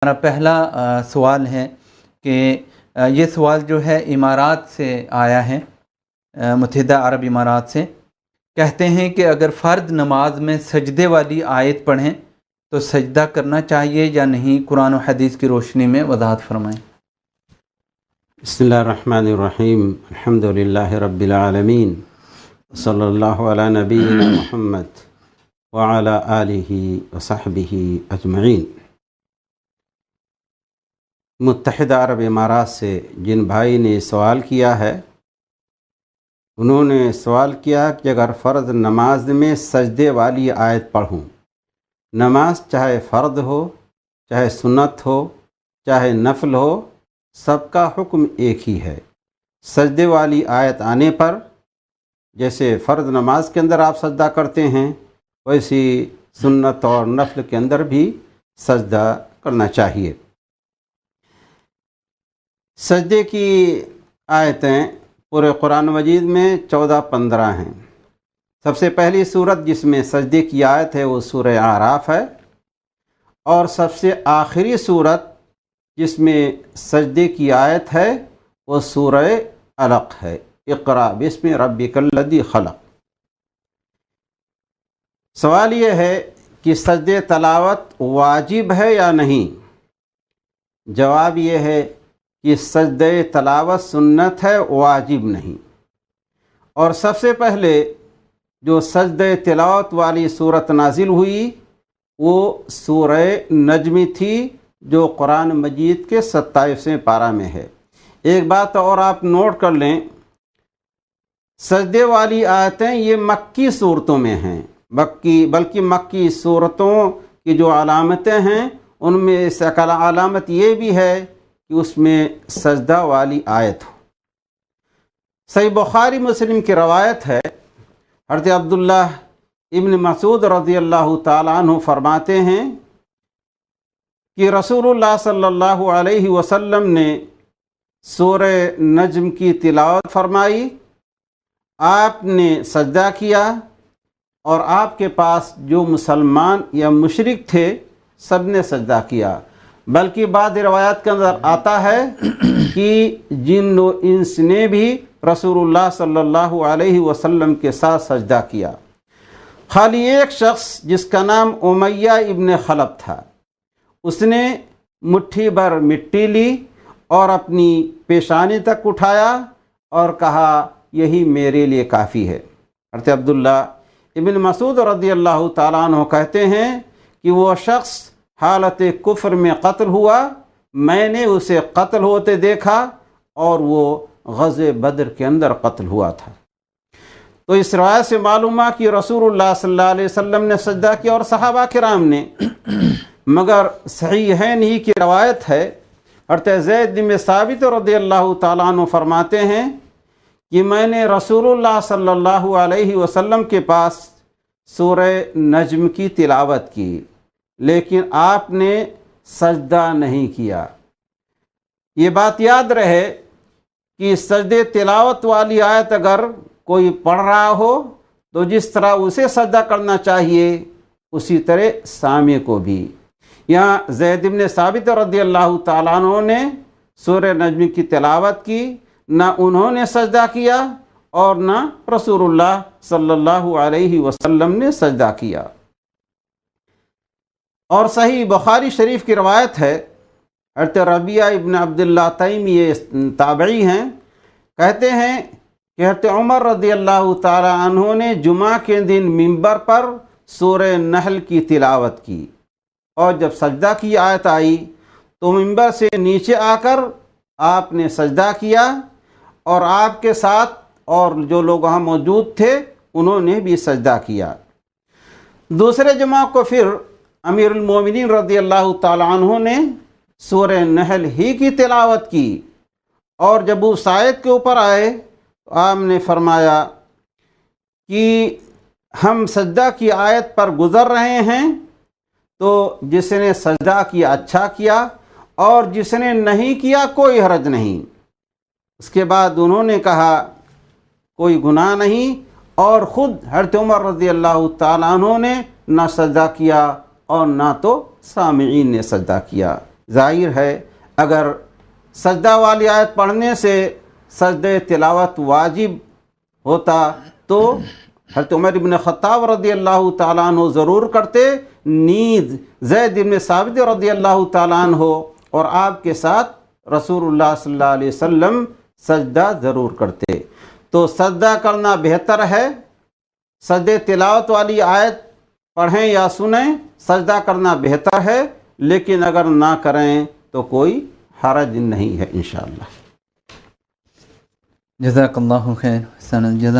ہمارا پہلا سوال ہے کہ یہ سوال جو ہے امارات سے آیا ہے، متحدہ عرب امارات سے۔ کہتے ہیں کہ اگر فرد نماز میں سجدے والی آیت پڑھیں تو سجدہ کرنا چاہیے یا نہیں؟ قرآن و حدیث کی روشنی میں وضاحت فرمائیں۔ بسم اللہ الرحمن الرحیم، الحمد للہ رب العالمین، صلی اللہ علی نبینا محمد وعلی آلہ وصحبہ اجمعین۔ متحدہ عرب امارات سے جن بھائی نے سوال کیا ہے، انہوں نے سوال کیا کہ اگر فرض نماز میں سجدے والی آیت پڑھوں، نماز چاہے فرض ہو، چاہے سنت ہو، چاہے نفل ہو، سب کا حکم ایک ہی ہے۔ سجدے والی آیت آنے پر جیسے فرض نماز کے اندر آپ سجدہ کرتے ہیں، ویسی سنت اور نفل کے اندر بھی سجدہ کرنا چاہیے۔ سجدے کی آیتیں پورے قرآن مجید میں 14-15 ہیں۔ سب سے پہلی صورت جس میں سجدے کی آیت ہے وہ سورہ اعراف ہے، اور سب سے آخری صورت جس میں سجدے کی آیت ہے وہ سورہ علق ہے، اقرأ بسم ربک الذی خلق۔ سوال یہ ہے کہ سجدے تلاوت واجب ہے یا نہیں؟ جواب یہ ہے کہ سجدے تلاوت سنت ہے، واجب نہیں۔ اور سب سے پہلے جو سجدے تلاوت والی صورت نازل ہوئی وہ سورہ نجم تھی، جو قرآن مجید کے 27ویں پارہ میں ہے۔ ایک بات اور آپ نوٹ کر لیں، سجدے والی آیتیں یہ مکی صورتوں میں ہیں، بلکہ مکی صورتوں کی جو علامتیں ہیں ان میں سے علامت یہ بھی ہے کہ اس میں سجدہ والی آیت ہو۔ صحیح بخاری مسلم کی روایت ہے، حضرت عبداللہ ابن مسعود رضی اللہ تعالیٰ عنہ فرماتے ہیں کہ رسول اللہ صلی اللہ علیہ وسلم نے سورہ نجم کی تلاوت فرمائی، آپ نے سجدہ کیا، اور آپ کے پاس جو مسلمان یا مشرک تھے سب نے سجدہ کیا۔ بلکہ بعض روایات کے اندر آتا ہے کہ جن و انس نے بھی رسول اللہ صلی اللہ علیہ وسلم کے ساتھ سجدہ کیا۔ خالی ایک شخص جس کا نام امیہ ابن خلف تھا، اس نے مٹھی بھر مٹی لی اور اپنی پیشانی تک اٹھایا اور کہا یہی میرے لیے کافی ہے۔ حضرت عبداللہ ابن مسعود رضی اللہ تعالیٰ عنہ کہتے ہیں کہ وہ شخص حالت کفر میں قتل ہوا، میں نے اسے قتل ہوتے دیکھا، اور وہ غزوہ بدر کے اندر قتل ہوا تھا۔ تو اس روایت سے معلوم ہوا کہ رسول اللہ صلی اللہ علیہ وسلم نے سجدہ کیا اور صحابہ کرام نے۔ مگر صحیحین ہی کی روایت ہے، حضرت زید بن ثابت رضی اللہ تعالیٰ عنہ فرماتے ہیں کہ میں نے رسول اللہ صلی اللہ علیہ وسلم کے پاس سورہ نجم کی تلاوت کی، لیکن آپ نے سجدہ نہیں کیا۔ یہ بات یاد رہے کہ سجدے تلاوت والی آیت اگر کوئی پڑھ رہا ہو تو جس طرح اسے سجدہ کرنا چاہیے اسی طرح سامع کو بھی۔ یہاں زید بن ثابت رضی اللہ تعالیٰ عنہ نے سورہ نجم کی تلاوت کی، نہ انہوں نے سجدہ کیا اور نہ رسول اللہ صلی اللہ علیہ وسلم نے سجدہ کیا۔ اور صحیح بخاری شریف کی روایت ہے، حضرت ربیعہ ابن عبداللہ تیمی، یہ تابعی ہیں، کہتے ہیں کہ حضرت عمر رضی اللہ تعالی عنہ نے جمعہ کے دن منبر پر سورہ نحل کی تلاوت کی، اور جب سجدہ کی آیت آئی تو منبر سے نیچے آ کر آپ نے سجدہ کیا، اور آپ کے ساتھ اور جو لوگ وہاں موجود تھے انہوں نے بھی سجدہ کیا۔ دوسرے جمعہ کو پھر امیر المومنین رضی اللہ تعالی عنہ نے سورہ نحل ہی کی تلاوت کی، اور جب اس آیت کے اوپر آئے تو آپ نے فرمایا کہ ہم سجدہ کی آیت پر گزر رہے ہیں، تو جس نے سجدہ کیا اچھا کیا، اور جس نے نہیں کیا کوئی حرج نہیں۔ اس کے بعد انہوں نے کہا کوئی گناہ نہیں، اور خود حضرت عمر رضی اللہ تعالیٰ عنہ نے نہ سجدہ کیا اور نہ تو سامعین نے سجدہ کیا۔ ظاہر ہے اگر سجدہ والی آیت پڑھنے سے سجدہ تلاوت واجب ہوتا تو حضرت عمر بن خطاب رضی اللہ تعالیٰ عنہ ضرور کرتے، نیز زید بن ثابت رضی اللہ تعالیٰ عنہ اور آپ کے ساتھ رسول اللہ صلی اللہ علیہ وسلم سجدہ ضرور کرتے۔ تو سجدہ کرنا بہتر ہے، سجدہ تلاوت والی آیت پڑھیں یا سنیں، سجدہ کرنا بہتر ہے، لیکن اگر نہ کریں تو کوئی حرج نہیں ہے انشاءاللہ۔ جزاک اللہ خیر، حسن الجزا۔